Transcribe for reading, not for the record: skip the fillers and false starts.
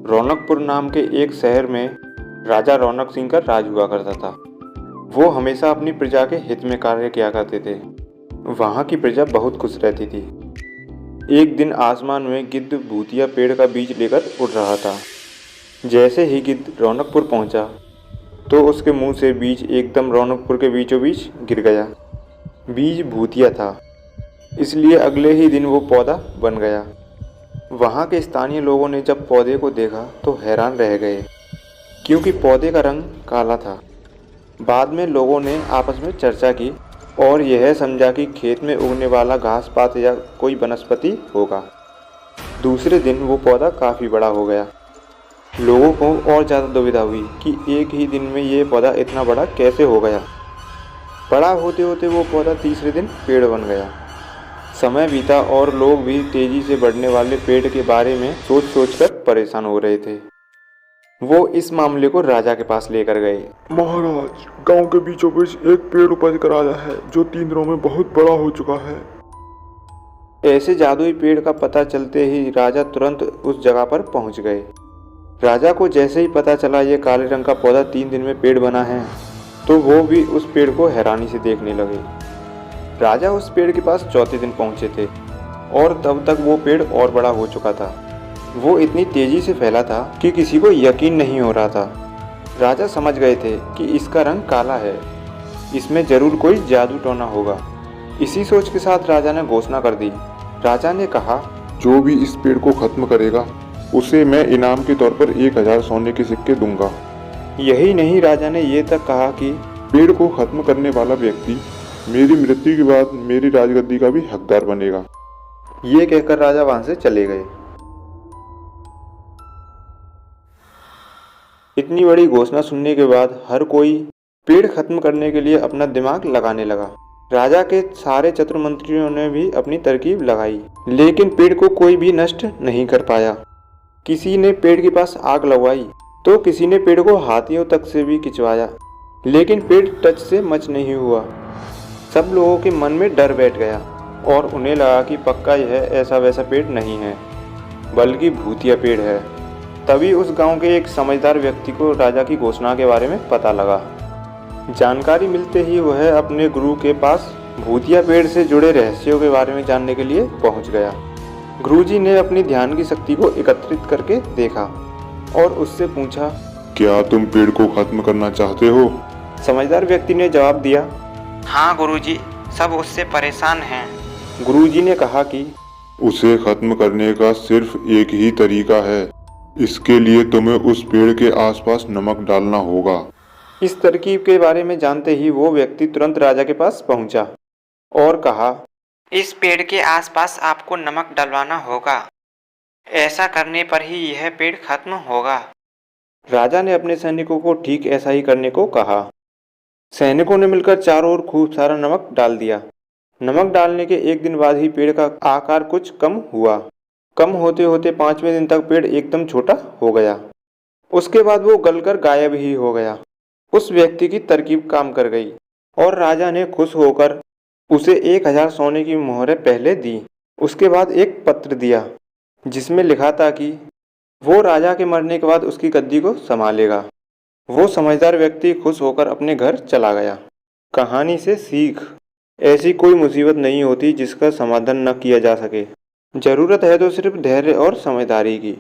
रौनकपुर नाम के एक शहर में राजा रौनक सिंह का राज हुआ करता था। वो हमेशा अपनी प्रजा के हित में कार्य किया करते थे। वहाँ की प्रजा बहुत खुश रहती थी। एक दिन आसमान में गिद्ध भूतिया पेड़ का बीज लेकर उड़ रहा था। जैसे ही गिद्ध रौनकपुर पहुँचा तो उसके मुंह से बीज एकदम रौनकपुर के बीचों बीच गिर गया। बीज भूतिया था, इसलिए अगले ही दिन वो पौधा बन गया। वहाँ के स्थानीय लोगों ने जब पौधे को देखा तो हैरान रह गए, क्योंकि पौधे का रंग काला था। बाद में लोगों ने आपस में चर्चा की और यह समझा कि खेत में उगने वाला घास पात या कोई वनस्पति होगा। दूसरे दिन वो पौधा काफ़ी बड़ा हो गया। लोगों को और ज़्यादा दुविधा हुई कि एक ही दिन में ये पौधा इतना बड़ा कैसे हो गया। बड़ा होते होते वो पौधा तीसरे दिन पेड़ बन गया। समय बीता और लोग भी तेजी से बढ़ने वाले पेड़ के बारे में सोच सोचकर परेशान हो रहे थे। वो इस मामले को राजा के पास लेकर गए। महाराज, गांव के बीचों बीच एक पेड़ उपज कर आया है जो 3 दिनों में बहुत बड़ा हो चुका है। ऐसे जादुई पेड़ का पता चलते ही राजा तुरंत उस जगह पर पहुंच गए। राजा को जैसे ही पता चला ये काले रंग का पौधा 3 दिन में पेड़ बना है, तो वो भी उस पेड़ को हैरानी से देखने लगे। राजा उस पेड़ के पास चौथे दिन पहुंचे थे और तब तक वो पेड़ और बड़ा हो चुका था। वो इतनी तेजी से फैला था कि किसी को यकीन नहीं हो रहा था। राजा समझ गए थे कि इसका रंग काला है, इसमें जरूर कोई जादू टोना होगा। इसी सोच के साथ राजा ने घोषणा कर दी। राजा ने कहा, जो भी इस पेड़ को खत्म करेगा उसे मैं इनाम के तौर पर 1000 सोने के सिक्के दूंगा। यही नहीं, राजा ने ये तक कहा कि पेड़ को खत्म करने वाला व्यक्ति मेरी मृत्यु के बाद मेरी राजगद्दी का भी हकदार बनेगा। ये कहकर राजा वहां से चले गए। इतनी बड़ी घोषणा सुनने के बाद हर कोई पेड़ खत्म करने के लिए अपना दिमाग लगाने लगा। राजा के सारे चतुर मंत्रियों ने भी अपनी तरकीब लगाई, लेकिन पेड़ को कोई भी नष्ट नहीं कर पाया। किसी ने पेड़ के पास आग लगवाई तो किसी ने पेड़ को हाथियों तक से भी खिंचवाया, लेकिन पेड़ टच से मच नहीं हुआ। सब लोगों के मन में डर बैठ गया और उन्हें लगा कि पक्का यह ऐसा वैसा पेड़ नहीं है, बल्कि भूतिया पेड़ है। तभी उस गांव के एक समझदार व्यक्ति को राजा की घोषणा के बारे में पता लगा। जानकारी मिलते ही वह अपने गुरु के पास भूतिया पेड़ से जुड़े रहस्यों के बारे में जानने के लिए पहुंच गया। गुरुजी ने अपनी ध्यान की शक्ति को एकत्रित करके देखा और उससे पूछा, क्या तुम पेड़ को खत्म करना चाहते हो? समझदार व्यक्ति ने जवाब दिया, हाँ गुरुजी, सब उससे परेशान हैं। गुरुजी ने कहा कि उसे खत्म करने का सिर्फ एक ही तरीका है। इसके लिए तुम्हें उस पेड़ के आसपास नमक डालना होगा। इस तरकीब के बारे में जानते ही वो व्यक्ति तुरंत राजा के पास पहुंचा और कहा, इस पेड़ के आसपास आपको नमक डलवाना होगा। ऐसा करने पर ही यह पेड़ खत्म होगा। राजा ने अपने सैनिकों को ठीक ऐसा ही करने को कहा। सैनिकों ने मिलकर चारों ओर खूब सारा नमक डाल दिया। नमक डालने के एक दिन बाद ही पेड़ का आकार कुछ कम हुआ। कम होते होते 5वें दिन तक पेड़ एकदम छोटा हो गया। उसके बाद वो गलकर गायब ही हो गया। उस व्यक्ति की तरकीब काम कर गई और राजा ने खुश होकर उसे 1000 सोने की मोहरें पहले दी। उसके बाद एक पत्र दिया जिसमें लिखा था कि वो राजा के मरने के बाद उसकी गद्दी को संभालेगा। वो समझदार व्यक्ति खुश होकर अपने घर चला गया। कहानी से सीख, ऐसी कोई मुसीबत नहीं होती जिसका समाधान न किया जा सके। ज़रूरत है तो सिर्फ धैर्य और समझदारी की।